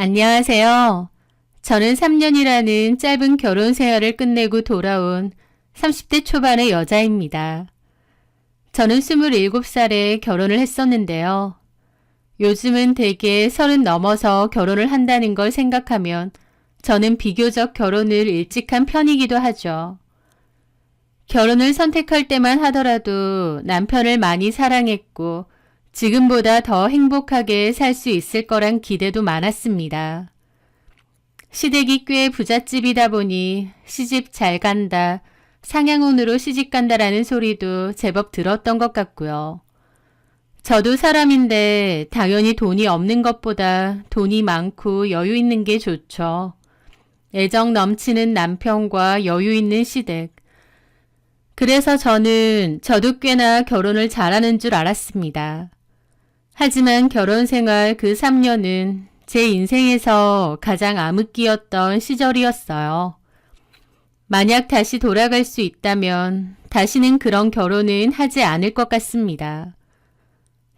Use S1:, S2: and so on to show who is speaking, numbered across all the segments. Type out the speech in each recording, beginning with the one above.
S1: 안녕하세요. 저는 3년이라는 짧은 결혼 생활을 끝내고 돌아온 30대 초반의 여자입니다. 저는 27살에 결혼을 했었는데요. 요즘은 대개 30 넘어서 결혼을 한다는 걸 생각하면 저는 비교적 결혼을 일찍 한 편이기도 하죠. 결혼을 선택할 때만 하더라도 남편을 많이 사랑했고 지금보다 더 행복하게 살 수 있을 거란 기대도 많았습니다. 시댁이 꽤 부잣집이다 보니 시집 잘 간다, 상향혼으로 시집 간다라는 소리도 제법 들었던 것 같고요. 저도 사람인데 당연히 돈이 없는 것보다 돈이 많고 여유 있는 게 좋죠. 애정 넘치는 남편과 여유 있는 시댁. 그래서 저도 꽤나 결혼을 잘하는 줄 알았습니다. 하지만 결혼 생활 그 3년은 제 인생에서 가장 암흑기였던 시절이었어요. 만약 다시 돌아갈 수 있다면 다시는 그런 결혼은 하지 않을 것 같습니다.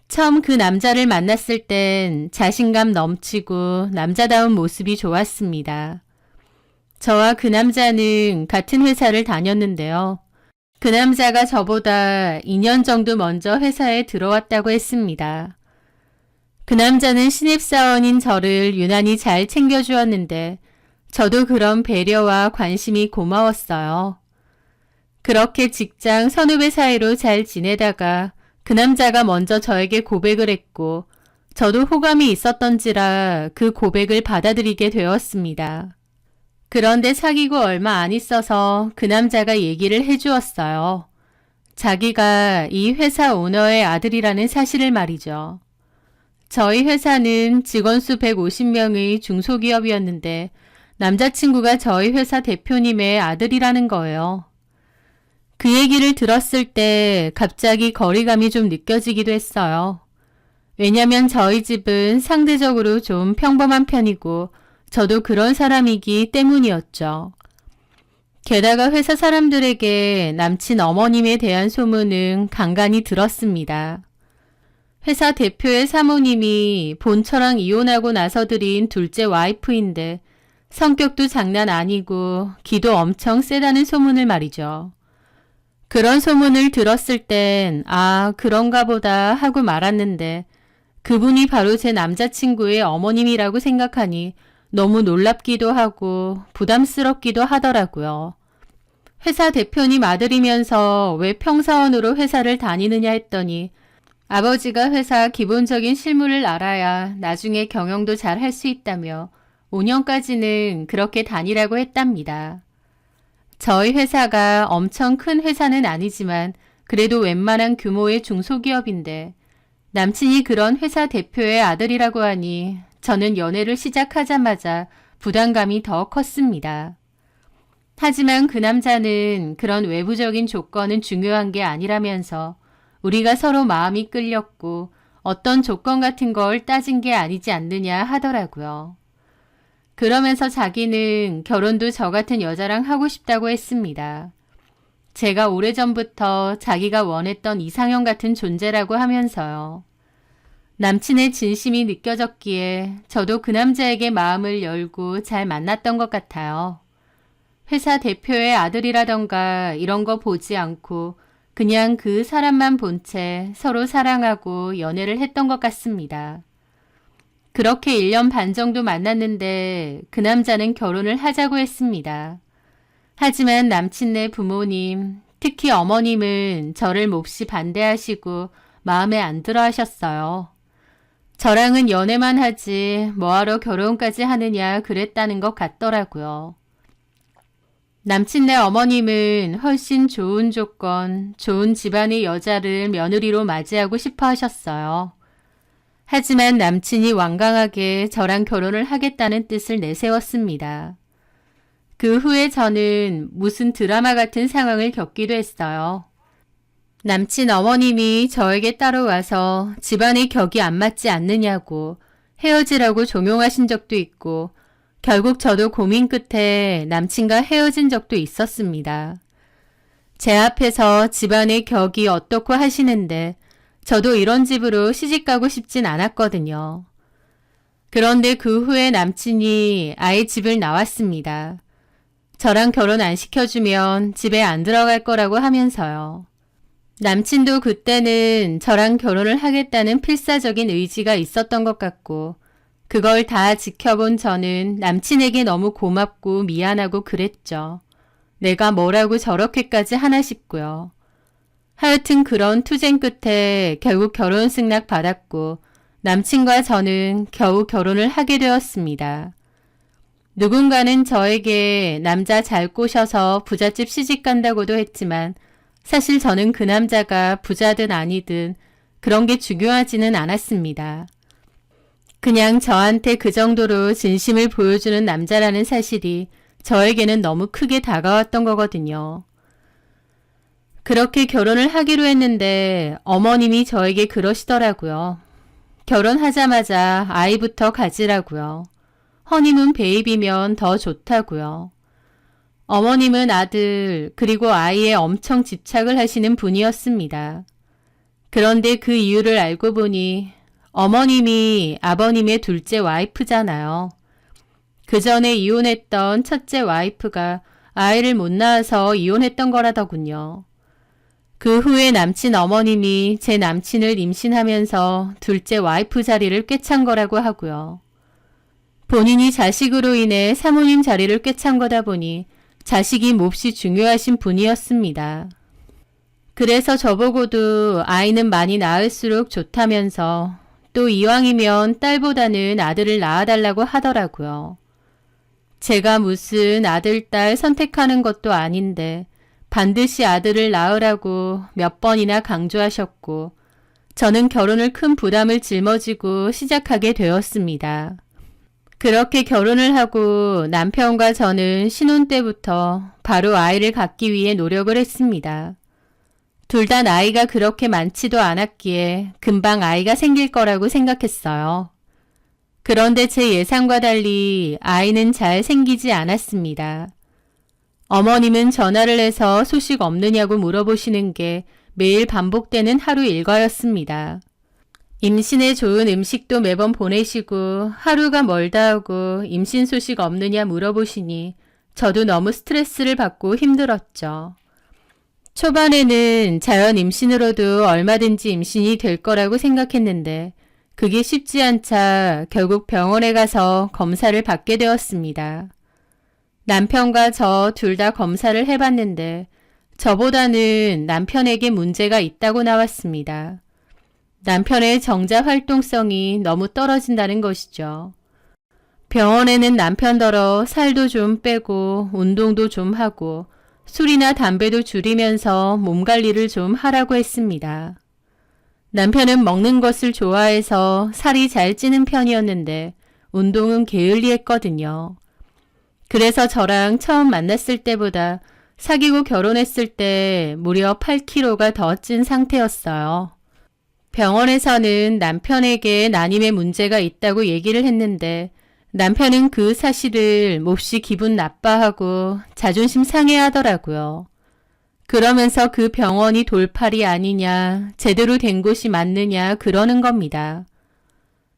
S1: 처음 그 남자를 만났을 땐 자신감 넘치고 남자다운 모습이 좋았습니다. 저와 그 남자는 같은 회사를 다녔는데요. 그 남자가 저보다 2년 정도 먼저 회사에 들어왔다고 했습니다. 그 남자는 신입사원인 저를 유난히 잘 챙겨주었는데 저도 그런 배려와 관심이 고마웠어요. 그렇게 직장 선후배 사이로 잘 지내다가 그 남자가 먼저 저에게 고백을 했고 저도 호감이 있었던지라 그 고백을 받아들이게 되었습니다. 그런데 사귀고 얼마 안 있어서 그 남자가 얘기를 해주었어요. 자기가 이 회사 오너의 아들이라는 사실을 말이죠. 저희 회사는 직원 수 150명의 중소기업이었는데 남자친구가 저희 회사 대표님의 아들이라는 거예요. 그 얘기를 들었을 때 갑자기 거리감이 좀 느껴지기도 했어요. 왜냐면 저희 집은 상대적으로 좀 평범한 편이고 저도 그런 사람이기 때문이었죠. 게다가 회사 사람들에게 남친 어머님에 대한 소문은 간간히 들었습니다. 회사 대표의 사모님이 본처랑 이혼하고 나서 들인 둘째 와이프인데 성격도 장난 아니고 기도 엄청 세다는 소문을 말이죠. 그런 소문을 들었을 땐 그런가 보다 하고 말았는데 그분이 바로 제 남자친구의 어머님이라고 생각하니 너무 놀랍기도 하고 부담스럽기도 하더라고요. 회사 대표님 아들이면서 왜 평사원으로 회사를 다니느냐 했더니 아버지가 회사 기본적인 실무를 알아야 나중에 경영도 잘 할 수 있다며 5년까지는 그렇게 다니라고 했답니다. 저희 회사가 엄청 큰 회사는 아니지만 그래도 웬만한 규모의 중소기업인데 남친이 그런 회사 대표의 아들이라고 하니 저는 연애를 시작하자마자 부담감이 더 컸습니다. 하지만 그 남자는 그런 외부적인 조건은 중요한 게 아니라면서 우리가 서로 마음이 끌렸고 어떤 조건 같은 걸 따진 게 아니지 않느냐 하더라고요. 그러면서 자기는 결혼도 저 같은 여자랑 하고 싶다고 했습니다. 제가 오래전부터 자기가 원했던 이상형 같은 존재라고 하면서요. 남친의 진심이 느껴졌기에 저도 그 남자에게 마음을 열고 잘 만났던 것 같아요. 회사 대표의 아들이라던가 이런 거 보지 않고 그냥 그 사람만 본 채 서로 사랑하고 연애를 했던 것 같습니다. 그렇게 1년 반 정도 만났는데 그 남자는 결혼을 하자고 했습니다. 하지만 남친네 부모님, 특히 어머님은 저를 몹시 반대하시고 마음에 안 들어 하셨어요. 저랑은 연애만 하지 뭐하러 결혼까지 하느냐 그랬다는 것 같더라고요. 남친네 어머님은 훨씬 좋은 조건, 좋은 집안의 여자를 며느리로 맞이하고 싶어 하셨어요. 하지만 남친이 완강하게 저랑 결혼을 하겠다는 뜻을 내세웠습니다. 그 후에 저는 무슨 드라마 같은 상황을 겪기도 했어요. 남친 어머님이 저에게 따라와서 집안의 격이 안 맞지 않느냐고 헤어지라고 종용하신 적도 있고 결국 저도 고민 끝에 남친과 헤어진 적도 있었습니다. 제 앞에서 집안의 격이 어떻고 하시는데 저도 이런 집으로 시집가고 싶진 않았거든요. 그런데 그 후에 남친이 아예 집을 나왔습니다. 저랑 결혼 안 시켜주면 집에 안 들어갈 거라고 하면서요. 남친도 그때는 저랑 결혼을 하겠다는 필사적인 의지가 있었던 것 같고 그걸 다 지켜본 저는 남친에게 너무 고맙고 미안하고 그랬죠. 내가 뭐라고 저렇게까지 하나 싶고요. 하여튼 그런 투쟁 끝에 결국 결혼 승낙 받았고 남친과 저는 겨우 결혼을 하게 되었습니다. 누군가는 저에게 남자 잘 꼬셔서 부잣집 시집 간다고도 했지만 사실 저는 그 남자가 부자든 아니든 그런 게 중요하지는 않았습니다. 그냥 저한테 그 정도로 진심을 보여주는 남자라는 사실이 저에게는 너무 크게 다가왔던 거거든요. 그렇게 결혼을 하기로 했는데 어머님이 저에게 그러시더라고요. 결혼하자마자 아이부터 가지라고요. 허니문 베이비면 더 좋다고요. 어머님은 아들 그리고 아이에 엄청 집착을 하시는 분이었습니다. 그런데 그 이유를 알고 보니 어머님이 아버님의 둘째 와이프잖아요. 그 전에 이혼했던 첫째 와이프가 아이를 못 낳아서 이혼했던 거라더군요. 그 후에 남친 어머님이 제 남친을 임신하면서 둘째 와이프 자리를 꿰찬 거라고 하고요. 본인이 자식으로 인해 사모님 자리를 꿰찬 거다 보니 자식이 몹시 중요하신 분이었습니다. 그래서 저보고도 아이는 많이 낳을수록 좋다면서 또 이왕이면 딸보다는 아들을 낳아달라고 하더라고요. 제가 무슨 아들, 딸 선택하는 것도 아닌데 반드시 아들을 낳으라고 몇 번이나 강조하셨고 저는 결혼을 큰 부담을 짊어지고 시작하게 되었습니다. 그렇게 결혼을 하고 남편과 저는 신혼 때부터 바로 아이를 갖기 위해 노력을 했습니다. 둘 다 나이가 그렇게 많지도 않았기에 금방 아이가 생길 거라고 생각했어요. 그런데 제 예상과 달리 아이는 잘 생기지 않았습니다. 어머님은 전화를 해서 소식 없느냐고 물어보시는 게 매일 반복되는 하루 일과였습니다. 임신에 좋은 음식도 매번 보내시고 하루가 멀다 하고 임신 소식 없느냐 물어보시니 저도 너무 스트레스를 받고 힘들었죠. 초반에는 자연 임신으로도 얼마든지 임신이 될 거라고 생각했는데 그게 쉽지 않자 결국 병원에 가서 검사를 받게 되었습니다. 남편과 저 둘 다 검사를 해봤는데 저보다는 남편에게 문제가 있다고 나왔습니다. 남편의 정자 활동성이 너무 떨어진다는 것이죠. 병원에는 남편더러 살도 좀 빼고 운동도 좀 하고 술이나 담배도 줄이면서 몸 관리를 좀 하라고 했습니다. 남편은 먹는 것을 좋아해서 살이 잘 찌는 편이었는데 운동은 게을리했거든요. 그래서 저랑 처음 만났을 때보다 사귀고 결혼했을 때 무려 8kg가 더 찐 상태였어요. 병원에서는 남편에게 난임의 문제가 있다고 얘기를 했는데 남편은 그 사실을 몹시 기분 나빠하고 자존심 상해하더라고요. 그러면서 그 병원이 돌팔이 아니냐, 제대로 된 곳이 맞느냐 그러는 겁니다.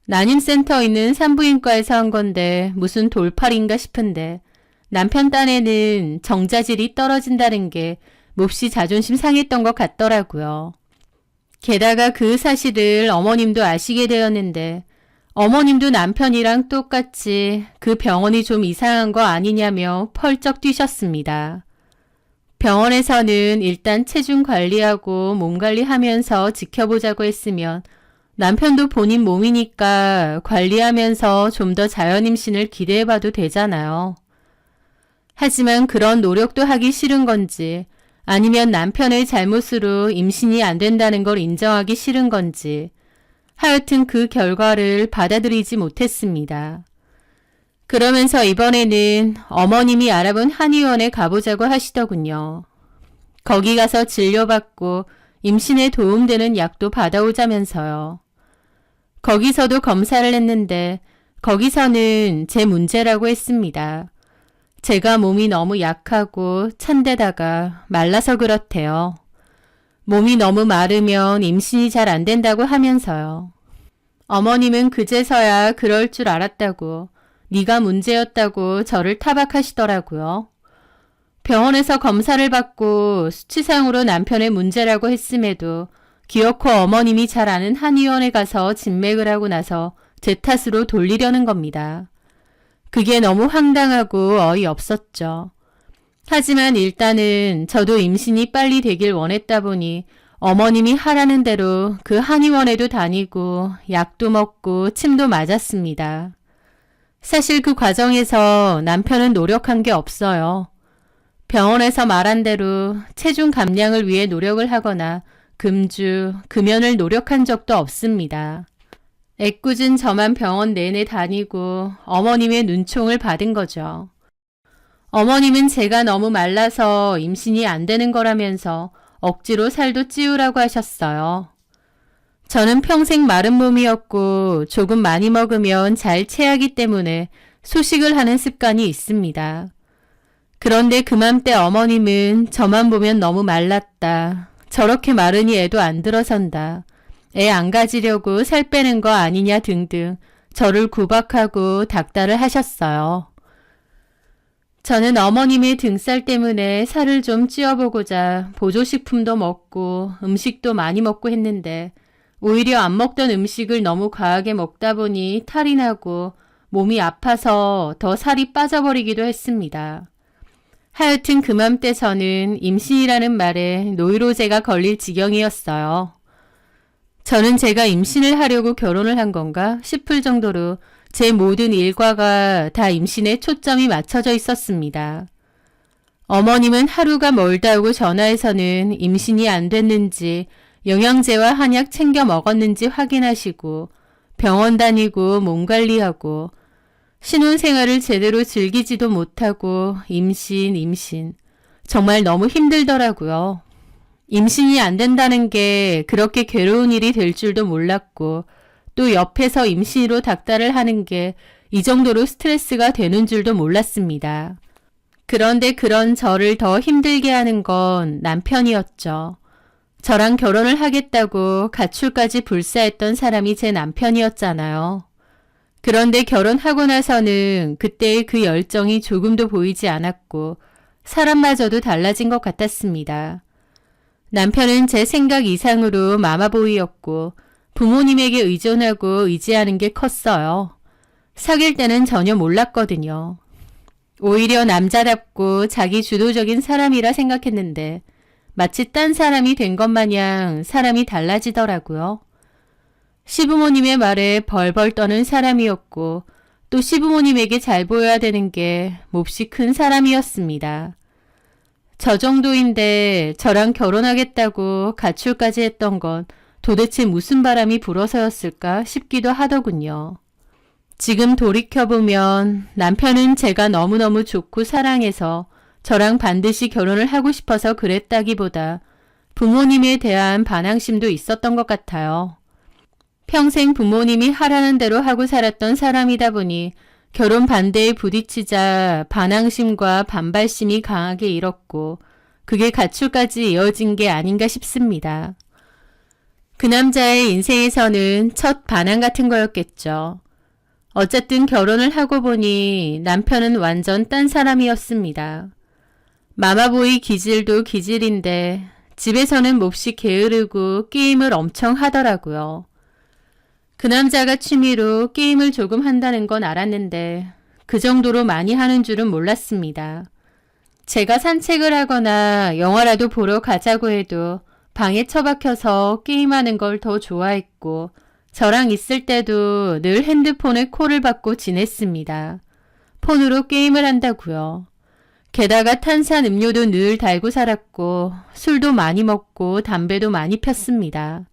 S1: 난임센터 있는 산부인과에서 한 건데 무슨 돌팔인가 싶은데 남편 딴에는 정자질이 떨어진다는 게 몹시 자존심 상했던 것 같더라고요. 게다가 그 사실을 어머님도 아시게 되었는데 어머님도 남편이랑 똑같이 그 병원이 좀 이상한 거 아니냐며 펄쩍 뛰셨습니다. 병원에서는 일단 체중 관리하고 몸 관리하면서 지켜보자고 했으면 남편도 본인 몸이니까 관리하면서 좀 더 자연 임신을 기대해봐도 되잖아요. 하지만 그런 노력도 하기 싫은 건지 아니면 남편의 잘못으로 임신이 안 된다는 걸 인정하기 싫은 건지 하여튼 그 결과를 받아들이지 못했습니다. 그러면서 이번에는 어머님이 알아본 한의원에 가보자고 하시더군요. 거기 가서 진료받고 임신에 도움되는 약도 받아오자면서요. 거기서도 검사를 했는데 거기서는 제 문제라고 했습니다. 제가 몸이 너무 약하고 찬데다가 말라서 그렇대요. 몸이 너무 마르면 임신이 잘 안 된다고 하면서요. 어머님은 그제서야 그럴 줄 알았다고, 네가 문제였다고 저를 타박하시더라고요. 병원에서 검사를 받고 수치상으로 남편의 문제라고 했음에도 기어코 어머님이 잘 아는 한의원에 가서 진맥을 하고 나서 제 탓으로 돌리려는 겁니다. 그게 너무 황당하고 어이없었죠. 하지만 일단은 저도 임신이 빨리 되길 원했다 보니 어머님이 하라는 대로 그 한의원에도 다니고 약도 먹고 침도 맞았습니다. 사실 그 과정에서 남편은 노력한 게 없어요. 병원에서 말한 대로 체중 감량을 위해 노력을 하거나 금주, 금연을 노력한 적도 없습니다. 애꿎은 저만 병원 내내 다니고 어머님의 눈총을 받은 거죠. 어머님은 제가 너무 말라서 임신이 안 되는 거라면서 억지로 살도 찌우라고 하셨어요. 저는 평생 마른 몸이었고 조금 많이 먹으면 잘 체하기 때문에 소식을 하는 습관이 있습니다. 그런데 그맘때 어머님은 저만 보면 너무 말랐다. 저렇게 마르니 애도 안 들어선다. 애 안 가지려고 살 빼는 거 아니냐 등등 저를 구박하고 닥달을 하셨어요. 저는 어머님의 등살 때문에 살을 좀 찌워보고자 보조식품도 먹고 음식도 많이 먹고 했는데 오히려 안 먹던 음식을 너무 과하게 먹다 보니 탈이 나고 몸이 아파서 더 살이 빠져버리기도 했습니다. 하여튼 그맘때 저는 임신이라는 말에 노이로제가 걸릴 지경이었어요. 저는 제가 임신을 하려고 결혼을 한 건가 싶을 정도로 제 모든 일과가 다 임신에 초점이 맞춰져 있었습니다. 어머님은 하루가 멀다 하고 전화해서는 임신이 안 됐는지 영양제와 한약 챙겨 먹었는지 확인하시고 병원 다니고 몸 관리하고 신혼생활을 제대로 즐기지도 못하고 임신. 정말 너무 힘들더라고요. 임신이 안 된다는 게 그렇게 괴로운 일이 될 줄도 몰랐고 또 옆에서 임신으로 닥달을 하는 게 이 정도로 스트레스가 되는 줄도 몰랐습니다. 그런데 그런 저를 더 힘들게 하는 건 남편이었죠. 저랑 결혼을 하겠다고 가출까지 불사했던 사람이 제 남편이었잖아요. 그런데 결혼하고 나서는 그때의 그 열정이 조금도 보이지 않았고 사람마저도 달라진 것 같았습니다. 남편은 제 생각 이상으로 마마보이였고 부모님에게 의존하고 의지하는 게 컸어요. 사귈 때는 전혀 몰랐거든요. 오히려 남자답고 자기 주도적인 사람이라 생각했는데 마치 딴 사람이 된 것 마냥 사람이 달라지더라고요. 시부모님의 말에 벌벌 떠는 사람이었고 또 시부모님에게 잘 보여야 되는 게 몹시 큰 사람이었습니다. 저 정도인데 저랑 결혼하겠다고 가출까지 했던 건 도대체 무슨 바람이 불어서였을까 싶기도 하더군요. 지금 돌이켜보면 남편은 제가 너무너무 좋고 사랑해서 저랑 반드시 결혼을 하고 싶어서 그랬다기보다 부모님에 대한 반항심도 있었던 것 같아요. 평생 부모님이 하라는 대로 하고 살았던 사람이다 보니 결혼 반대에 부딪히자 반항심과 반발심이 강하게 일었고 그게 가출까지 이어진 게 아닌가 싶습니다. 그 남자의 인생에서는 첫 반항 같은 거였겠죠. 어쨌든 결혼을 하고 보니 남편은 완전 딴 사람이었습니다. 마마보이 기질도 기질인데 집에서는 몹시 게으르고 게임을 엄청 하더라고요. 그 남자가 취미로 게임을 조금 한다는 건 알았는데 그 정도로 많이 하는 줄은 몰랐습니다. 제가 산책을 하거나 영화라도 보러 가자고 해도 방에 처박혀서 게임하는 걸 더 좋아했고 저랑 있을 때도 늘 핸드폰에 콜을 받고 지냈습니다. 폰으로 게임을 한다고요. 게다가 탄산 음료도 늘 달고 살았고 술도 많이 먹고 담배도 많이 폈습니다.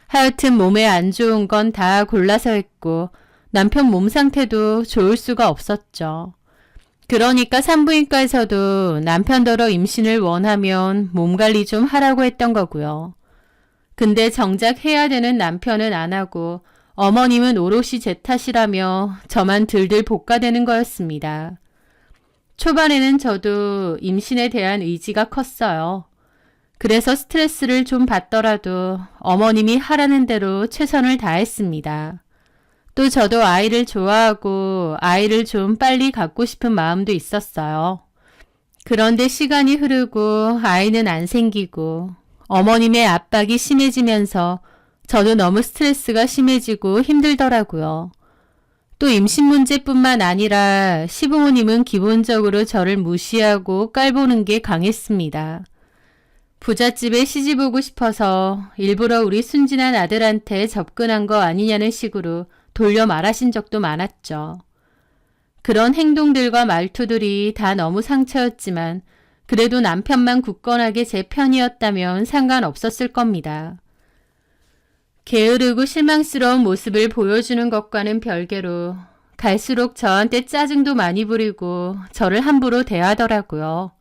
S1: 하여튼 몸에 안 좋은 건 다 골라서 했고 남편 몸 상태도 좋을 수가 없었죠. 그러니까 산부인과에서도 남편더러 임신을 원하면 몸 관리 좀 하라고 했던 거고요. 근데 정작 해야 되는 남편은 안 하고 어머님은 오롯이 제 탓이라며 저만 들들 볶아대는 거였습니다. 초반에는 저도 임신에 대한 의지가 컸어요. 그래서 스트레스를 좀 받더라도 어머님이 하라는 대로 최선을 다했습니다. 또 저도 아이를 좋아하고 아이를 좀 빨리 갖고 싶은 마음도 있었어요. 그런데 시간이 흐르고 아이는 안 생기고 어머님의 압박이 심해지면서 저도 너무 스트레스가 심해지고 힘들더라고요. 또 임신 문제뿐만 아니라 시부모님은 기본적으로 저를 무시하고 깔보는 게 강했습니다. 부잣집에 시집 오고 싶어서 일부러 우리 순진한 아들한테 접근한 거 아니냐는 식으로 돌려 말하신 적도 많았죠. 그런 행동들과 말투들이 다 너무 상처였지만 그래도 남편만 굳건하게 제 편이었다면 상관없었을 겁니다. 게으르고 실망스러운 모습을 보여주는 것과는 별개로 갈수록 저한테 짜증도 많이 부리고 저를 함부로 대하더라고요.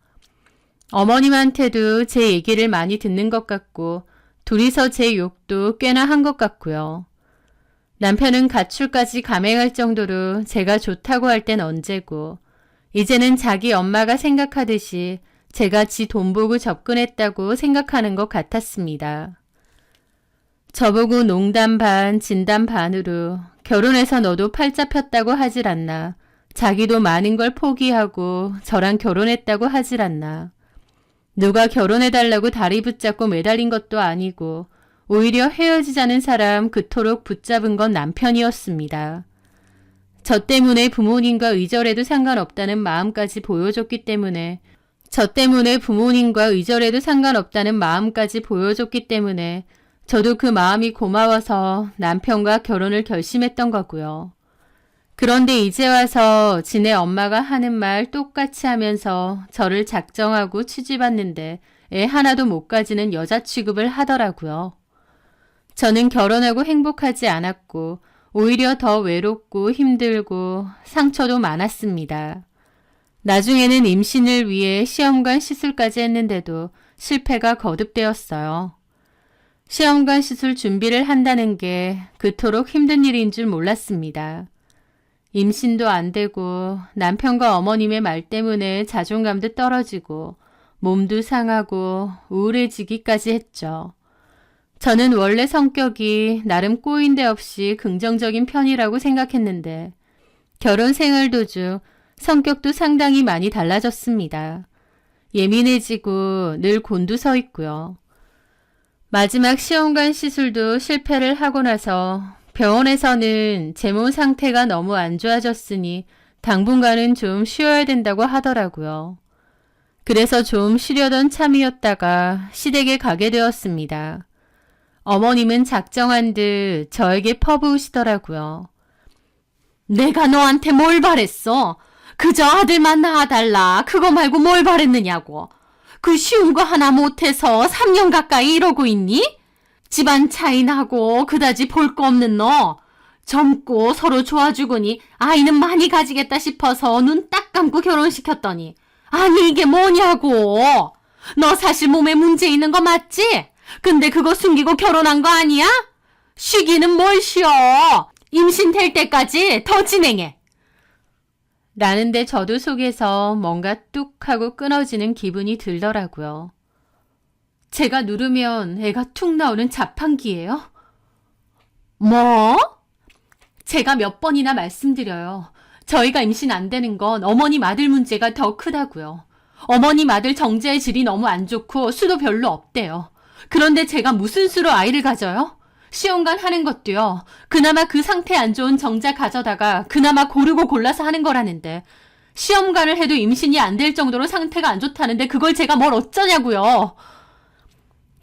S1: 어머님한테도 제 얘기를 많이 듣는 것 같고 둘이서 제 욕도 꽤나 한 것 같고요. 남편은 가출까지 감행할 정도로 제가 좋다고 할 땐 언제고 이제는 자기 엄마가 생각하듯이 제가 지 돈 보고 접근했다고 생각하는 것 같았습니다. 저보고 농담 반 진담 반으로 결혼해서 너도 팔자 폈다고 하질 않나. 자기도 많은 걸 포기하고 저랑 결혼했다고 하질 않나. 누가 결혼해달라고 다리 붙잡고 매달린 것도 아니고 오히려 헤어지자는 사람 그토록 붙잡은 건 남편이었습니다. 저 때문에 부모님과 의절해도 상관없다는 마음까지 보여줬기 때문에 저도 그 마음이 고마워서 남편과 결혼을 결심했던 거고요. 그런데 이제 와서 지네 엄마가 하는 말 똑같이 하면서 저를 작정하고 취집했는데 애 하나도 못 가지는 여자 취급을 하더라고요. 저는 결혼하고 행복하지 않았고 오히려 더 외롭고 힘들고 상처도 많았습니다. 나중에는 임신을 위해 시험관 시술까지 했는데도 실패가 거듭되었어요. 시험관 시술 준비를 한다는 게 그토록 힘든 일인 줄 몰랐습니다. 임신도 안 되고 남편과 어머님의 말 때문에 자존감도 떨어지고 몸도 상하고 우울해지기까지 했죠. 저는 원래 성격이 나름 꼬인 데 없이 긍정적인 편이라고 생각했는데 결혼 생활 도중 성격도 상당히 많이 달라졌습니다. 예민해지고 늘 곤두서 있고요. 마지막 시험관 시술도 실패를 하고 나서 병원에서는 제 몸 상태가 너무 안 좋아졌으니 당분간은 좀 쉬어야 된다고 하더라고요. 그래서 좀 쉬려던 참이었다가 시댁에 가게 되었습니다. 어머님은 작정한 듯 저에게 퍼부으시더라고요. 내가 너한테 뭘 바랬어? 그저 아들만 낳아달라. 그거 말고 뭘 바랬느냐고. 그 쉬운 거 하나 못해서 3년 가까이 이러고 있니? 집안 차이 나고 그다지 볼 거 없는 너. 젊고 서로 좋아 죽으니 아이는 많이 가지겠다 싶어서 눈 딱 감고 결혼시켰더니 아니 이게 뭐냐고. 너 사실 몸에 문제 있는 거 맞지? 근데 그거 숨기고 결혼한 거 아니야? 쉬기는 뭘 쉬어. 임신될 때까지 더 진행해. 라는데 저도 속에서 뭔가 뚝 하고 끊어지는 기분이 들더라고요. 제가 누르면 애가 툭 나오는 자판기예요? 뭐? 제가 몇 번이나 말씀드려요. 저희가 임신 안 되는 건 어머님 아들 문제가 더 크다고요. 어머님 아들 정자의 질이 너무 안 좋고 수도 별로 없대요. 그런데 제가 무슨 수로 아이를 가져요? 시험관 하는 것도요. 그나마 그 상태 안 좋은 정자 가져다가 그나마 고르고 골라서 하는 거라는데 시험관을 해도 임신이 안 될 정도로 상태가 안 좋다는데 그걸 제가 뭘 어쩌냐고요.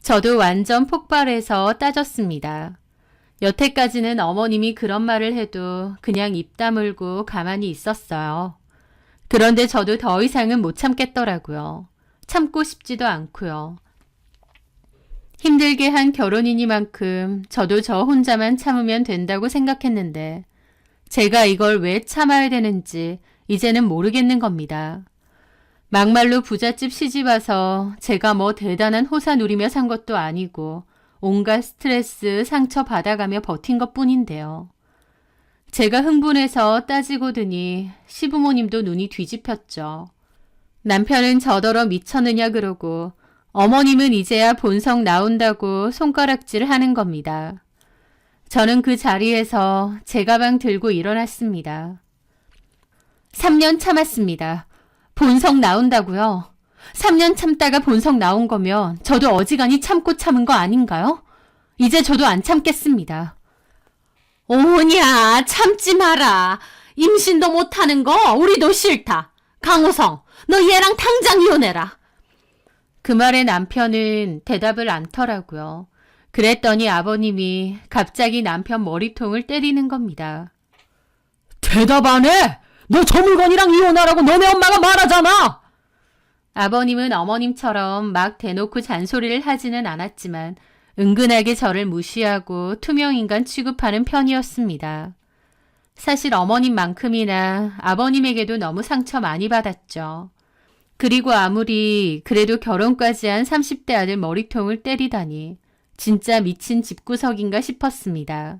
S1: 저도 완전 폭발해서 따졌습니다. 여태까지는 어머님이 그런 말을 해도 그냥 입 다물고 가만히 있었어요. 그런데 저도 더 이상은 못 참겠더라고요. 참고 싶지도 않고요. 힘들게 한 결혼이니만큼 저도 저 혼자만 참으면 된다고 생각했는데 제가 이걸 왜 참아야 되는지 이제는 모르겠는 겁니다. 막말로 부잣집 시집 와서 제가 뭐 대단한 호사 누리며 산 것도 아니고 온갖 스트레스, 상처 받아가며 버틴 것뿐인데요. 제가 흥분해서 따지고 드니 시부모님도 눈이 뒤집혔죠. 남편은 저더러 미쳤느냐 그러고 어머님은 이제야 본성 나온다고 손가락질 하는 겁니다. 저는 그 자리에서 제 가방 들고 일어났습니다. 3년 참았습니다. 본성 나온다고요? 3년 참다가 본성 나온 거면 저도 어지간히 참고 참은 거 아닌가요? 이제 저도 안 참겠습니다. 오냐, 참지 마라. 임신도 못하는 거 우리도 싫다. 강호성, 너 얘랑 당장 이혼해라. 그 말에 남편은 대답을 않더라고요. 그랬더니 아버님이 갑자기 남편 머리통을 때리는 겁니다. 대답 안 해! 너 저 물건이랑 이혼하라고 너네 엄마가 말하잖아! 아버님은 어머님처럼 막 대놓고 잔소리를 하지는 않았지만 은근하게 저를 무시하고 투명인간 취급하는 편이었습니다. 사실 어머님만큼이나 아버님에게도 너무 상처 많이 받았죠. 그리고 아무리 그래도 결혼까지 한 30대 아들 머리통을 때리다니 진짜 미친 집구석인가 싶었습니다.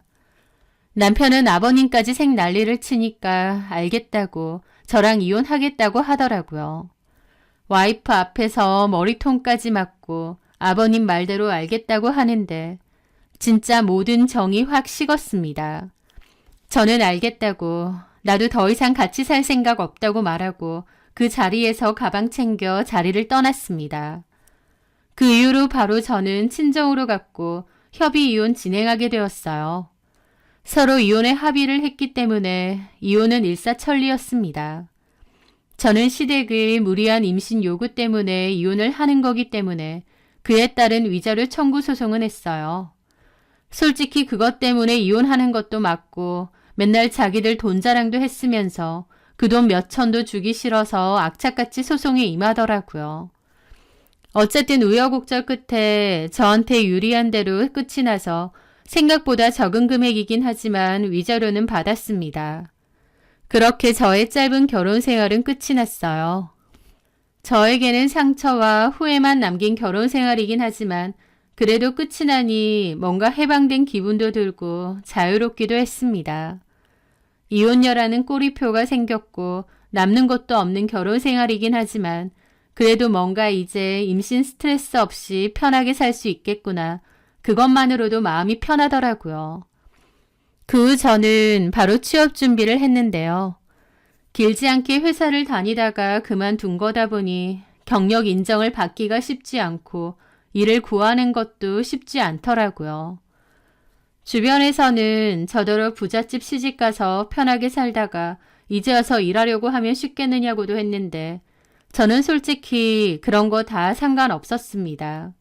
S1: 남편은 아버님까지 생 난리를 치니까 알겠다고 저랑 이혼하겠다고 하더라고요. 와이프 앞에서 머리통까지 맞고 아버님 말대로 알겠다고 하는데 진짜 모든 정이 확 식었습니다. 저는 알겠다고 나도 더 이상 같이 살 생각 없다고 말하고 그 자리에서 가방 챙겨 자리를 떠났습니다. 그 이후로 바로 저는 친정으로 갔고 협의 이혼 진행하게 되었어요. 서로 이혼에 합의를 했기 때문에 이혼은 일사천리였습니다. 저는 시댁의 무리한 임신 요구 때문에 이혼을 하는 거기 때문에 그에 따른 위자료 청구 소송은 했어요. 솔직히 그것 때문에 이혼하는 것도 맞고 맨날 자기들 돈 자랑도 했으면서 그 돈 몇천도 주기 싫어서 악착같이 소송에 임하더라고요. 어쨌든 우여곡절 끝에 저한테 유리한 대로 끝이 나서 생각보다 적은 금액이긴 하지만 위자료는 받았습니다. 그렇게 저의 짧은 결혼 생활은 끝이 났어요. 저에게는 상처와 후회만 남긴 결혼 생활이긴 하지만 그래도 끝이 나니 뭔가 해방된 기분도 들고 자유롭기도 했습니다. 이혼녀라는 꼬리표가 생겼고 남는 것도 없는 결혼 생활이긴 하지만 그래도 뭔가 이제 임신 스트레스 없이 편하게 살 수 있겠구나. 그것만으로도 마음이 편하더라고요. 그 후 저는 바로 취업 준비를 했는데요. 길지 않게 회사를 다니다가 그만둔 거다 보니 경력 인정을 받기가 쉽지 않고 일을 구하는 것도 쉽지 않더라고요. 주변에서는 저더러 부잣집 시집가서 편하게 살다가 이제 와서 일하려고 하면 쉽겠느냐고도 했는데 저는 솔직히 그런 거 다 상관없었습니다.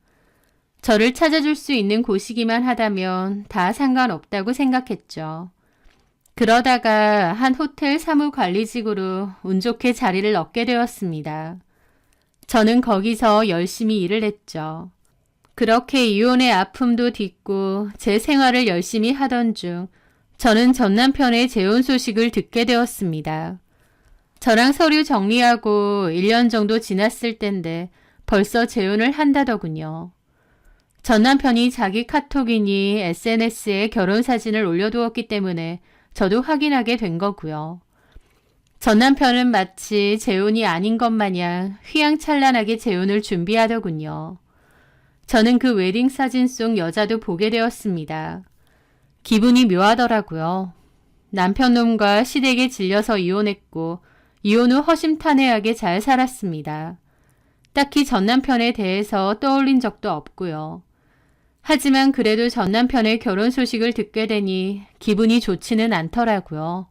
S1: 저를 찾아줄 수 있는 곳이기만 하다면 다 상관없다고 생각했죠. 그러다가 한 호텔 사무관리직으로 운 좋게 자리를 얻게 되었습니다. 저는 거기서 열심히 일을 했죠. 그렇게 이혼의 아픔도 딛고 제 생활을 열심히 하던 중 저는 전 남편의 재혼 소식을 듣게 되었습니다. 저랑 서류 정리하고 1년 정도 지났을 땐데 벌써 재혼을 한다더군요. 전 남편이 자기 카톡이니 SNS에 결혼 사진을 올려두었기 때문에 저도 확인하게 된 거고요. 전 남편은 마치 재혼이 아닌 것 마냥 휘황찬란하게 재혼을 준비하더군요. 저는 그 웨딩 사진 속 여자도 보게 되었습니다. 기분이 묘하더라고요. 남편 놈과 시댁에 질려서 이혼했고 이혼 후 허심탄회하게 잘 살았습니다. 딱히 전 남편에 대해서 떠올린 적도 없고요. 하지만 그래도 전 남편의 결혼 소식을 듣게 되니 기분이 좋지는 않더라고요.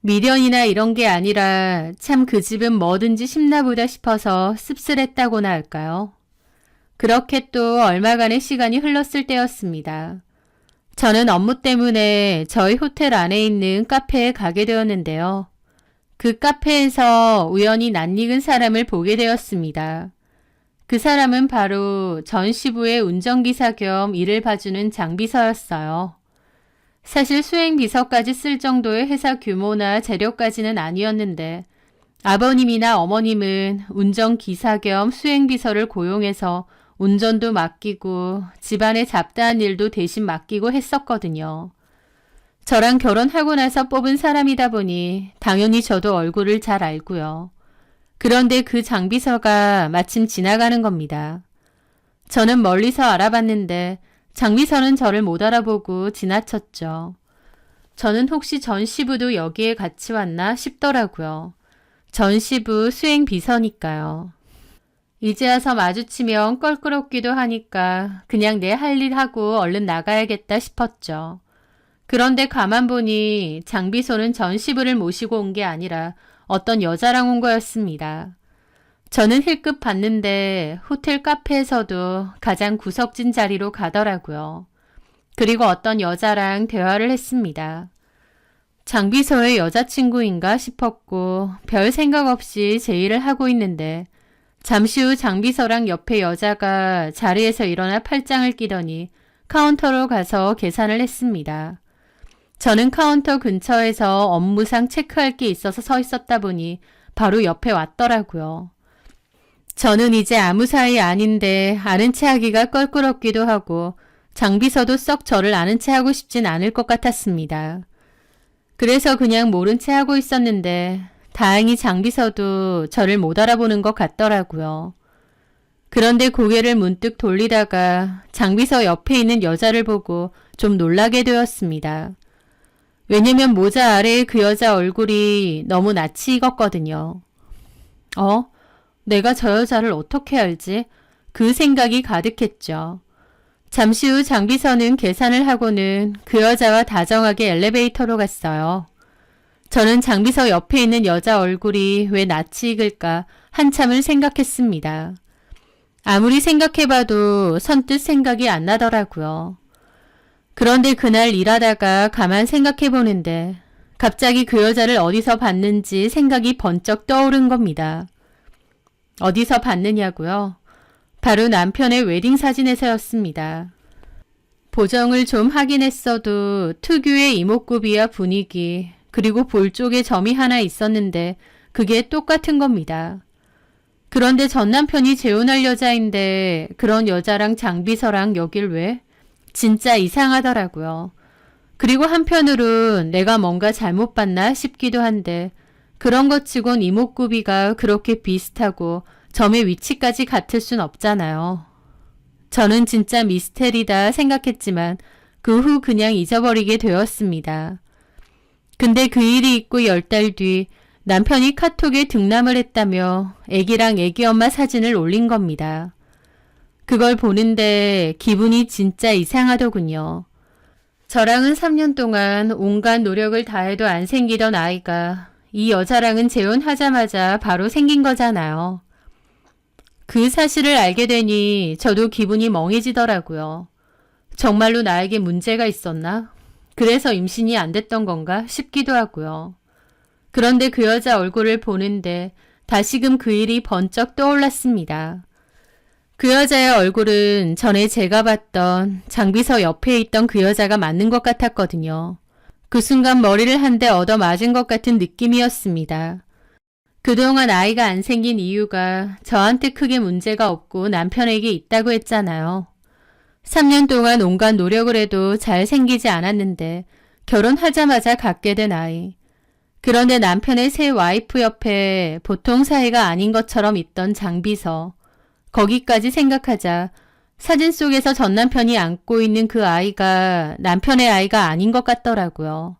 S1: 미련이나 이런 게 아니라 참 그 집은 뭐든지 쉽나 보다 싶어서 씁쓸했다고나 할까요? 그렇게 또 얼마간의 시간이 흘렀을 때였습니다. 저는 업무 때문에 저희 호텔 안에 있는 카페에 가게 되었는데요. 그 카페에서 우연히 낯익은 사람을 보게 되었습니다. 그 사람은 바로 전 시부의 운전기사 겸 일을 봐주는 장비서였어요. 사실 수행비서까지 쓸 정도의 회사 규모나 재력까지는 아니었는데 아버님이나 어머님은 운전기사 겸 수행비서를 고용해서 운전도 맡기고 집안의 잡다한 일도 대신 맡기고 했었거든요. 저랑 결혼하고 나서 뽑은 사람이다 보니 당연히 저도 얼굴을 잘 알고요. 그런데 그 장비서가 마침 지나가는 겁니다. 저는 멀리서 알아봤는데 장비서는 저를 못 알아보고 지나쳤죠. 저는 혹시 전 시부도 여기에 같이 왔나 싶더라고요. 전 시부 수행 비서니까요. 이제 와서 마주치면 껄끄럽기도 하니까 그냥 내 할 일 하고 얼른 나가야겠다 싶었죠. 그런데 가만 보니 장비서는 전 시부를 모시고 온 게 아니라 어떤 여자랑 온 거였습니다. 저는 힐끗 봤는데 호텔 카페에서도 가장 구석진 자리로 가더라고요. 그리고 어떤 여자랑 대화를 했습니다. 장비서의 여자친구인가 싶었고 별 생각 없이 제 일을 하고 있는데 잠시 후 장비서랑 옆에 여자가 자리에서 일어나 팔짱을 끼더니 카운터로 가서 계산을 했습니다. 저는 카운터 근처에서 업무상 체크할 게 있어서 서 있었다 보니 바로 옆에 왔더라고요. 저는 이제 아무 사이 아닌데 아는 체 하기가 껄끄럽기도 하고 장비서도 썩 저를 아는 체 하고 싶진 않을 것 같았습니다. 그래서 그냥 모른 체 하고 있었는데 다행히 장비서도 저를 못 알아보는 것 같더라고요. 그런데 고개를 문득 돌리다가 장비서 옆에 있는 여자를 보고 좀 놀라게 되었습니다. 왜냐면 모자 아래에 그 여자 얼굴이 너무 낯이 익었거든요. 내가 저 여자를 어떻게 알지? 그 생각이 가득했죠. 잠시 후 장비서는 계산을 하고는 그 여자와 다정하게 엘리베이터로 갔어요. 저는 장비서 옆에 있는 여자 얼굴이 왜 낯이 익을까 한참을 생각했습니다. 아무리 생각해봐도 선뜻 생각이 안 나더라고요. 그런데 그날 일하다가 가만 생각해보는데 갑자기 그 여자를 어디서 봤는지 생각이 번쩍 떠오른 겁니다. 어디서 봤느냐고요? 바로 남편의 웨딩 사진에서였습니다. 보정을 좀 하긴 했어도 특유의 이목구비와 분위기 그리고 볼 쪽에 점이 하나 있었는데 그게 똑같은 겁니다. 그런데 전 남편이 재혼할 여자인데 그런 여자랑 장비서랑 여길 왜? 진짜 이상하더라고요. 그리고 한편으론 내가 뭔가 잘못 봤나 싶기도 한데 그런 것 치곤 이목구비가 그렇게 비슷하고 점의 위치까지 같을 순 없잖아요. 저는 진짜 미스테리다 생각했지만 그 후 그냥 잊어버리게 되었습니다. 근데 그 일이 있고 10달 뒤 남편이 카톡에 등남을 했다며 애기랑 애기 엄마 사진을 올린 겁니다. 그걸 보는데 기분이 진짜 이상하더군요. 저랑은 3년 동안 온갖 노력을 다해도 안 생기던 아이가 이 여자랑은 재혼하자마자 바로 생긴 거잖아요. 그 사실을 알게 되니 저도 기분이 멍해지더라고요. 정말로 나에게 문제가 있었나? 그래서 임신이 안 됐던 건가 싶기도 하고요. 그런데 그 여자 얼굴을 보는데 다시금 그 일이 번쩍 떠올랐습니다. 그 여자의 얼굴은 전에 제가 봤던 장비서 옆에 있던 그 여자가 맞는 것 같았거든요. 그 순간 머리를 한 대 얻어맞은 것 같은 느낌이었습니다. 그동안 아이가 안 생긴 이유가 저한테 크게 문제가 없고 남편에게 있다고 했잖아요. 3년 동안 온갖 노력을 해도 잘 생기지 않았는데 결혼하자마자 갖게 된 아이. 그런데 남편의 새 와이프 옆에 보통 사이가 아닌 것처럼 있던 장비서. 거기까지 생각하자 사진 속에서 전 남편이 안고 있는 그 아이가 남편의 아이가 아닌 것 같더라고요.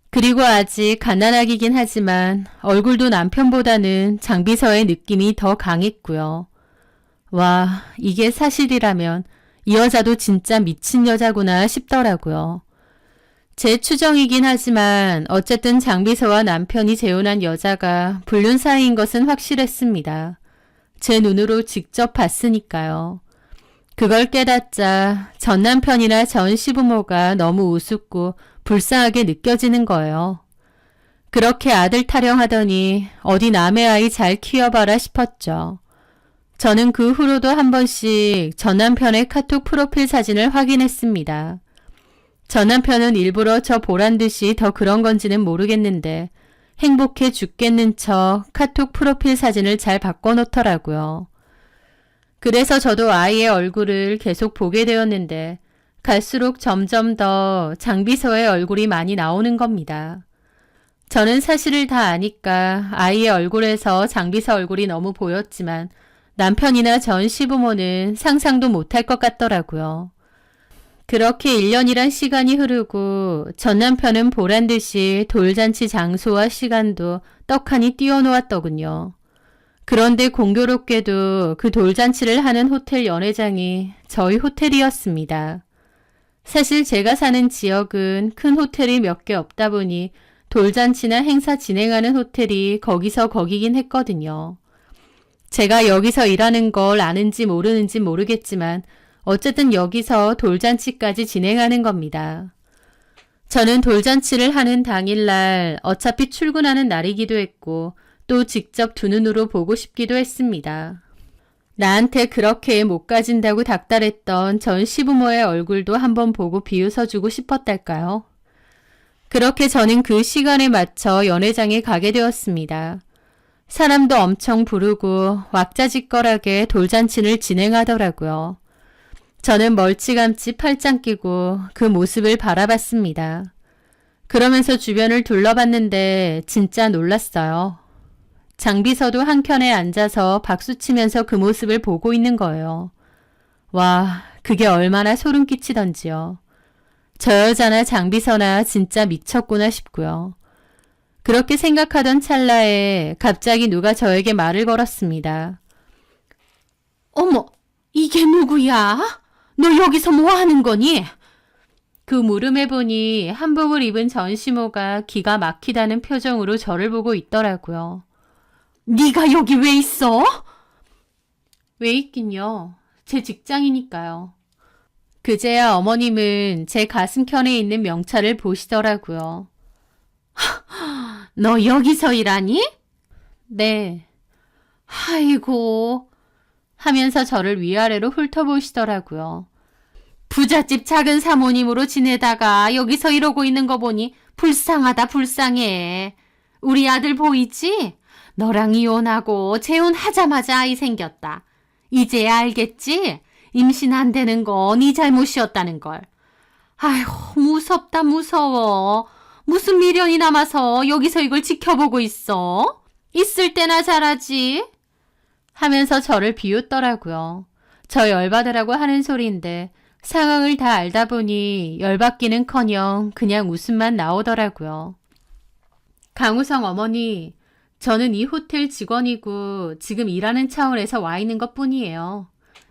S1: 그리고 아직 갓난아기긴 하지만 얼굴도 남편보다는 장비서의 느낌이 더 강했고요. 와, 이게 사실이라면 이 여자도 진짜 미친 여자구나 싶더라고요. 제 추정이긴 하지만 어쨌든 장비서와 남편이 재혼한 여자가 불륜 사이인 것은 확실했습니다. 제 눈으로 직접 봤으니까요. 그걸 깨닫자 전 남편이나 전 시부모가 너무 우습고 불쌍하게 느껴지는 거예요. 그렇게 아들 타령하더니 어디 남의 아이 잘 키워봐라 싶었죠. 저는 그 후로도 한 번씩 전 남편의 카톡 프로필 사진을 확인했습니다. 전 남편은 일부러 저 보란 듯이 더 그런 건지는 모르겠는데 행복해 죽겠는 척 카톡 프로필 사진을 잘 바꿔놓더라고요. 그래서 저도 아이의 얼굴을 계속 보게 되었는데 갈수록 점점 더 장비서의 얼굴이 많이 나오는 겁니다. 저는 사실을 다 아니까 아이의 얼굴에서 장비서 얼굴이 너무 보였지만 남편이나 전 시부모는 상상도 못할 것 같더라고요. 그렇게 1년이란 시간이 흐르고 전 남편은 보란듯이 돌잔치 장소와 시간도 떡하니 띄워놓았더군요. 그런데 공교롭게도 그 돌잔치를 하는 호텔 연회장이 저희 호텔이었습니다. 사실 제가 사는 지역은 큰 호텔이 몇 개 없다 보니 돌잔치나 행사 진행하는 호텔이 거기서 거기긴 했거든요. 제가 여기서 일하는 걸 아는지 모르는지 모르겠지만 어쨌든 여기서 돌잔치까지 진행하는 겁니다. 저는 돌잔치를 하는 당일날 어차피 출근하는 날이기도 했고 또 직접 두 눈으로 보고 싶기도 했습니다. 나한테 그렇게 못 가진다고 닥달했던 전 시부모의 얼굴도 한번 보고 비웃어주고 싶었달까요? 그렇게 저는 그 시간에 맞춰 연회장에 가게 되었습니다. 사람도 엄청 부르고 왁자지껄하게 돌잔치를 진행하더라고요. 저는 멀찌감치 팔짱 끼고 그 모습을 바라봤습니다. 그러면서 주변을 둘러봤는데 진짜 놀랐어요. 장비서도 한켠에 앉아서 박수치면서 그 모습을 보고 있는 거예요. 와, 그게 얼마나 소름 끼치던지요. 저 여자나 장비서나 진짜 미쳤구나 싶고요. 그렇게 생각하던 찰나에 갑자기 누가 저에게 말을 걸었습니다. 어머, 이게 누구야? 너 여기서 뭐 하는 거니? 그 물음에 보니 한복을 입은 전시모가 기가 막히다는 표정으로 저를 보고 있더라고요. 네가 여기 왜 있어? 왜 있긴요. 제 직장이니까요. 그제야 어머님은 제 가슴켠에 있는 명찰을 보시더라고요. 너 여기서 일하니? 네. 아이고 하면서 저를 위아래로 훑어보시더라고요. 부잣집 작은 사모님으로 지내다가 여기서 이러고 있는 거 보니 불쌍하다 불쌍해. 우리 아들 보이지? 너랑 이혼하고 재혼하자마자 아이 생겼다. 이제야 알겠지? 임신 안 되는 거 네 잘못이었다는 걸. 아휴 무섭다 무서워. 무슨 미련이 남아서 여기서 이걸 지켜보고 있어? 있을 때나 잘하지. 하면서 저를 비웃더라고요. 저 열받으라고 하는 소리인데 상황을 다 알다 보니 열받기는커녕 그냥 웃음만 나오더라고요. 강우성 어머니, 저는 이 호텔 직원이고 지금 일하는 차원에서 와 있는 것뿐이에요.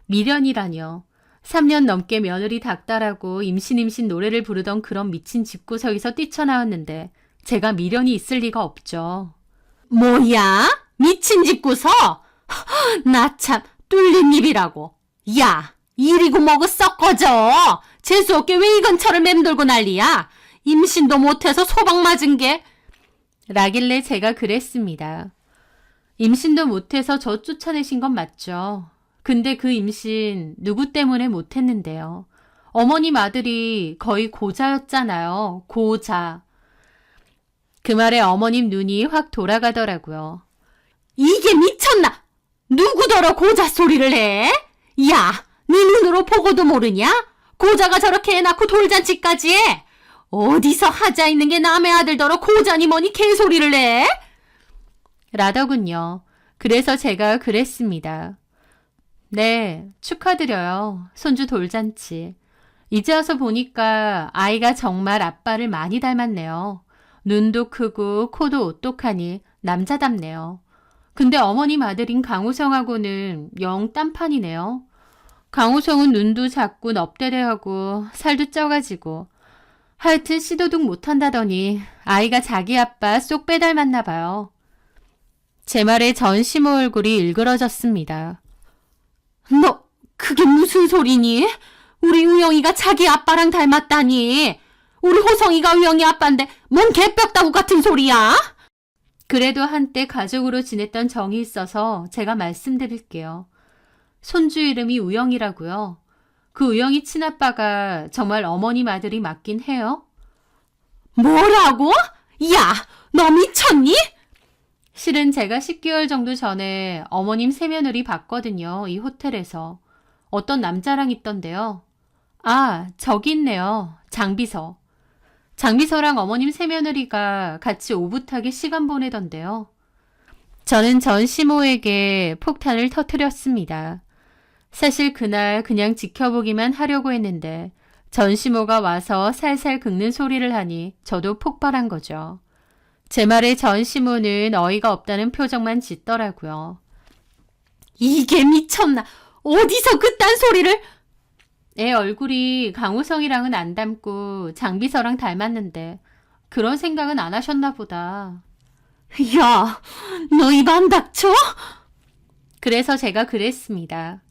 S1: 미련이라뇨. 3년 넘게 며느리 닥달하고 임신 노래를 부르던 그런 미친 집구석에서 뛰쳐나왔는데 제가 미련이 있을 리가 없죠. 뭐야? 미친 집구석? 나 참 뚫린 입이라고. 야, 이리고 뭐고 썩 꺼져. 재수없게 왜 이건처를 맴돌고 난리야. 임신도 못해서 소방 맞은 게. 라길래 제가 그랬습니다. 임신도 못해서 저 쫓아내신 건 맞죠. 근데 그 임신 누구 때문에 못했는데요. 어머님 아들이 거의 고자였잖아요. 고자. 그 말에 어머님 눈이 확 돌아가더라고요. 이게 미쳤나? 누구더러 고자 소리를 해? 야, 네 눈으로 보고도 모르냐? 고자가 저렇게 애 낳고 돌잔치까지 해? 어디서 하자 있는 게 남의 아들더러 고자니 뭐니 개소리를 해? 라더군요. 그래서 제가 그랬습니다. 네, 축하드려요. 손주 돌잔치. 이제 와서 보니까 아이가 정말 아빠를 많이 닮았네요. 눈도 크고 코도 오똑하니 남자답네요. 근데 어머님 아들인 강우성하고는 영 딴판이네요. 강우성은 눈도 작고 넙대대하고 살도 쪄가지고 하여튼 시도둑 못한다더니 아이가 자기 아빠 쏙 빼닮았나 봐요. 제 말에 전 시모 얼굴이 일그러졌습니다. 너 그게 무슨 소리니? 우리 우영이가 자기 아빠랑 닮았다니. 우리 호성이가 우영이 아빠인데 뭔 개뼈다구 같은 소리야? 그래도 한때 가족으로 지냈던 정이 있어서 제가 말씀드릴게요. 손주 이름이 우영이라고요. 그 우영이 친아빠가 정말 어머님 아들이 맞긴 해요. 뭐라고? 야, 너 미쳤니? 실은 제가 10개월 정도 전에 어머님 세며느리 봤거든요. 이 호텔에서. 어떤 남자랑 있던데요. 아, 저기 있네요. 장비서. 장비서랑 어머님 세며느리가 같이 오붓하게 시간 보내던데요. 저는 전 시모에게 폭탄을 터뜨렸습니다. 사실 그날 그냥 지켜보기만 하려고 했는데 전시모가 와서 살살 긁는 소리를 하니 저도 폭발한 거죠. 제 말에 전시모는 어이가 없다는 표정만 짓더라고요. 이게 미쳤나? 어디서 그딴 소리를? 애 얼굴이 강우성이랑은 안 닮고 장비서랑 닮았는데 그런 생각은 안 하셨나 보다. 야, 너 입 안 닥쳐? 그래서 제가 그랬습니다.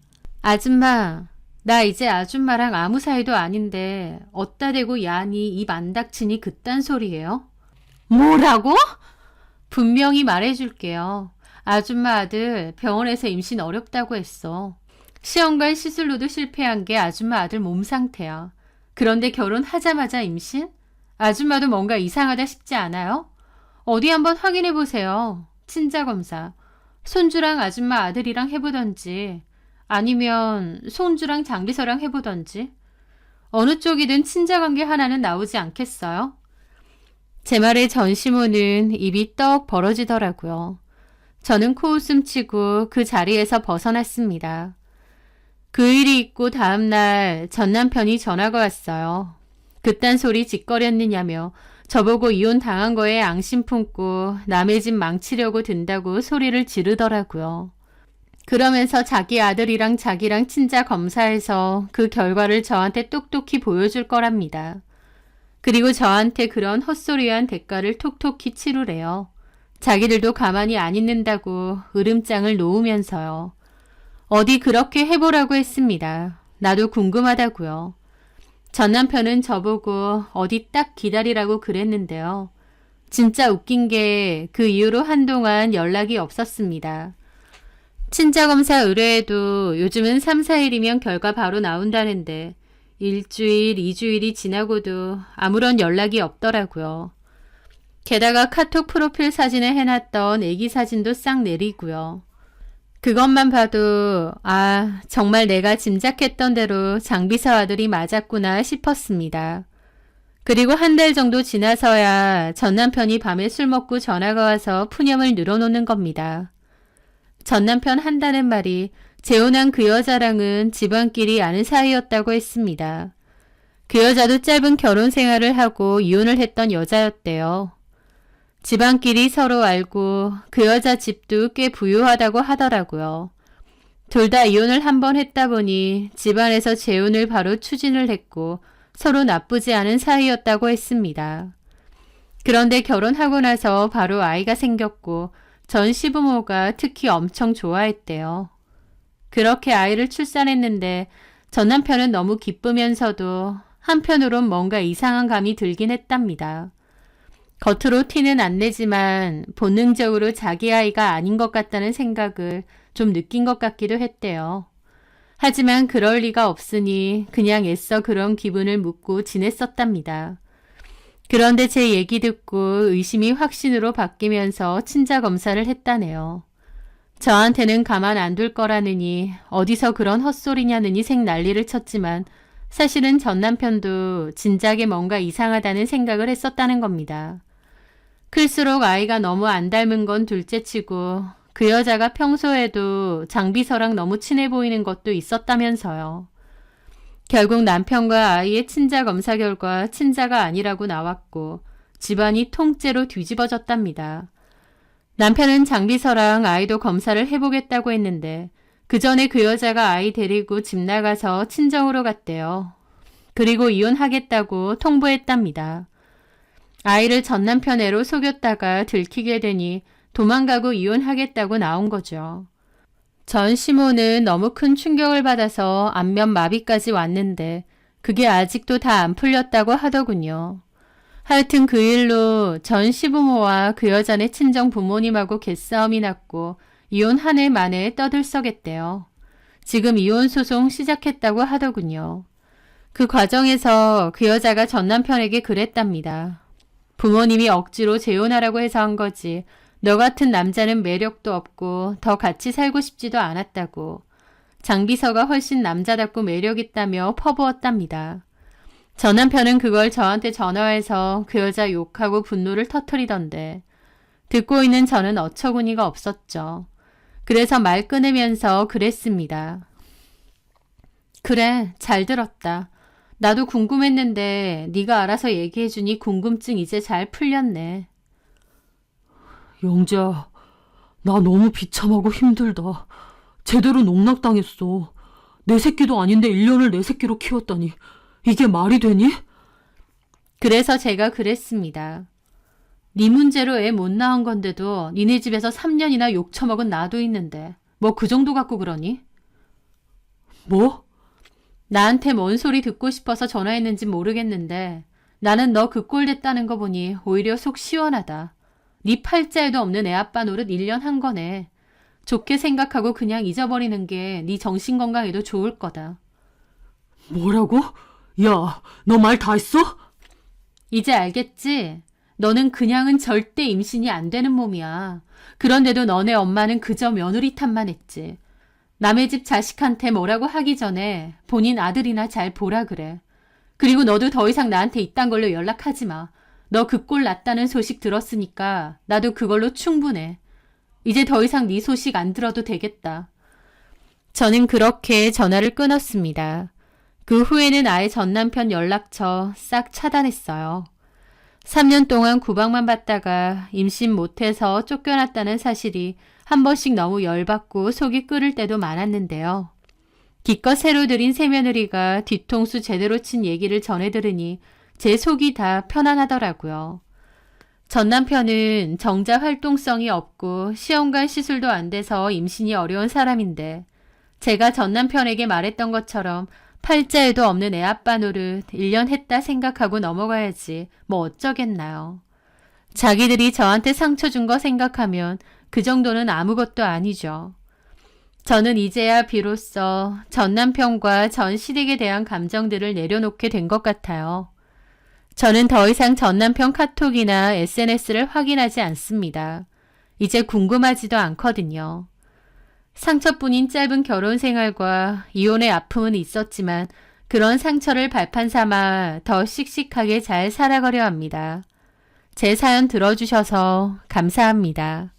S1: 아줌마, 나 이제 아줌마랑 아무 사이도 아닌데 어따 대고 야니 입 안 닥치니 그딴 소리예요? 뭐라고? 분명히 말해줄게요. 아줌마 아들 병원에서 임신 어렵다고 했어. 시험관 시술로도 실패한 게 아줌마 아들 몸 상태야. 그런데 결혼하자마자 임신? 아줌마도 뭔가 이상하다 싶지 않아요? 어디 한번 확인해 보세요. 친자 검사. 손주랑 아줌마 아들이랑 해보던지 아니면 손주랑 장비서랑 해보던지 어느 쪽이든 친자관계 하나는 나오지 않겠어요? 제 말에 전시모는 입이 떡 벌어지더라고요. 저는 코웃음 치고 그 자리에서 벗어났습니다. 그 일이 있고 다음날 전 남편이 전화가 왔어요. 그딴 소리 짓거렸느냐며 저보고 이혼 당한 거에 앙심 품고 남의 집 망치려고 든다고 소리를 지르더라고요. 그러면서 자기 아들이랑 자기랑 친자 검사해서 그 결과를 저한테 똑똑히 보여줄 거랍니다. 그리고 저한테 그런 헛소리한 대가를 톡톡히 치르래요. 자기들도 가만히 안 있는다고 으름장을 놓으면서요. 어디 그렇게 해보라고 했습니다. 나도 궁금하다고요. 전 남편은 저보고 어디 딱 기다리라고 그랬는데요. 진짜 웃긴 게 그 이후로 한동안 연락이 없었습니다. 친자검사 의뢰에도 요즘은 3, 4일이면 결과 바로 나온다는데 일주일, 2주일이 지나고도 아무런 연락이 없더라고요. 게다가 카톡 프로필 사진에 해놨던 애기 사진도 싹 내리고요. 그것만 봐도 정말 내가 짐작했던 대로 장비서 아들이 맞았구나 싶었습니다. 그리고 한 달 정도 지나서야 전 남편이 밤에 술 먹고 전화가 와서 푸념을 늘어놓는 겁니다. 전 남편 한다는 말이 재혼한 그 여자랑은 집안끼리 아는 사이였다고 했습니다. 그 여자도 짧은 결혼 생활을 하고 이혼을 했던 여자였대요. 집안끼리 서로 알고 그 여자 집도 꽤 부유하다고 하더라고요. 둘 다 이혼을 한 번 했다 보니 집안에서 재혼을 바로 추진을 했고 서로 나쁘지 않은 사이였다고 했습니다. 그런데 결혼하고 나서 바로 아이가 생겼고 전 시부모가 특히 엄청 좋아했대요. 그렇게 아이를 출산했는데 전 남편은 너무 기쁘면서도 한편으론 뭔가 이상한 감이 들긴 했답니다. 겉으로 티는 안 내지만 본능적으로 자기 아이가 아닌 것 같다는 생각을 좀 느낀 것 같기도 했대요. 하지만 그럴 리가 없으니 그냥 애써 그런 기분을 묻고 지냈었답니다. 그런데 제 얘기 듣고 의심이 확신으로 바뀌면서 친자 검사를 했다네요. 저한테는 가만 안 둘 거라느니 어디서 그런 헛소리냐느니 생 난리를 쳤지만 사실은 전 남편도 진작에 뭔가 이상하다는 생각을 했었다는 겁니다. 클수록 아이가 너무 안 닮은 건 둘째치고 그 여자가 평소에도 장비서랑 너무 친해 보이는 것도 있었다면서요. 결국 남편과 아이의 친자 검사 결과 친자가 아니라고 나왔고 집안이 통째로 뒤집어졌답니다. 남편은 장비서랑 아이도 검사를 해보겠다고 했는데 그 전에 그 여자가 아이 데리고 집 나가서 친정으로 갔대요. 그리고 이혼하겠다고 통보했답니다. 아이를 전 남편 애로 속였다가 들키게 되니 도망가고 이혼하겠다고 나온 거죠. 전 시모는 너무 큰 충격을 받아서 안면 마비까지 왔는데 그게 아직도 다 안 풀렸다고 하더군요. 하여튼 그 일로 전 시부모와 그 여자네 친정 부모님하고 개싸움이 났고 이혼 한 해 만에 떠들썩했대요. 지금 이혼 소송 시작했다고 하더군요. 그 과정에서 그 여자가 전 남편에게 그랬답니다. 부모님이 억지로 재혼하라고 해서 한 거지. 너 같은 남자는 매력도 없고 더 같이 살고 싶지도 않았다고. 장비서가 훨씬 남자답고 매력있다며 퍼부었답니다. 전 남편은 그걸 저한테 전화해서 그 여자 욕하고 분노를 터뜨리던데 듣고 있는 저는 어처구니가 없었죠. 그래서 말 끊으면서 그랬습니다. 그래, 잘 들었다. 나도 궁금했는데 네가 알아서 얘기해주니 궁금증 이제 잘 풀렸네.
S2: 영재야, 나 너무 비참하고 힘들다. 제대로 농락당했어. 내 새끼도 아닌데 1년을 내 새끼로 키웠다니. 이게 말이 되니?
S1: 그래서 제가 그랬습니다. 네 문제로 애 못 낳은 건데도 니네 집에서 3년이나 욕 처먹은 나도 있는데 뭐 그 정도 갖고 그러니?
S2: 뭐?
S1: 나한테 뭔 소리 듣고 싶어서 전화했는지 모르겠는데 나는 너 그 꼴 됐다는 거 보니 오히려 속 시원하다. 네 팔자에도 없는 애 아빠 노릇 1년 한 거네. 좋게 생각하고 그냥 잊어버리는 게 네 정신건강에도 좋을 거다.
S2: 뭐라고? 야, 너 말 다 했어?
S1: 이제 알겠지? 너는 그냥은 절대 임신이 안 되는 몸이야. 그런데도 너네 엄마는 그저 며느리 탓만 했지. 남의 집 자식한테 뭐라고 하기 전에 본인 아들이나 잘 보라 그래. 그리고 너도 더 이상 나한테 이딴 걸로 연락하지 마. 너 그 꼴 났다는 소식 들었으니까 나도 그걸로 충분해. 이제 더 이상 네 소식 안 들어도 되겠다. 저는 그렇게 전화를 끊었습니다. 그 후에는 아예 전남편 연락처 싹 차단했어요. 3년 동안 구박만 받다가 임신 못해서 쫓겨났다는 사실이 한 번씩 너무 열받고 속이 끓을 때도 많았는데요. 기껏 새로 들인 새며느리가 뒤통수 제대로 친 얘기를 전해 들으니 제 속이 다 편안하더라고요. 전 남편은 정자 활동성이 없고 시험관 시술도 안 돼서 임신이 어려운 사람인데 제가 전 남편에게 말했던 것처럼 팔자에도 없는 애 아빠 노릇 1년 했다 생각하고 넘어가야지 뭐 어쩌겠나요. 자기들이 저한테 상처 준 거 생각하면 그 정도는 아무것도 아니죠. 저는 이제야 비로소 전 남편과 전 시댁에 대한 감정들을 내려놓게 된 것 같아요. 저는 더 이상 전 남편 카톡이나 SNS를 확인하지 않습니다. 이제 궁금하지도 않거든요. 상처뿐인 짧은 결혼 생활과 이혼의 아픔은 있었지만 그런 상처를 발판 삼아 더 씩씩하게 잘 살아가려 합니다. 제 사연 들어주셔서 감사합니다.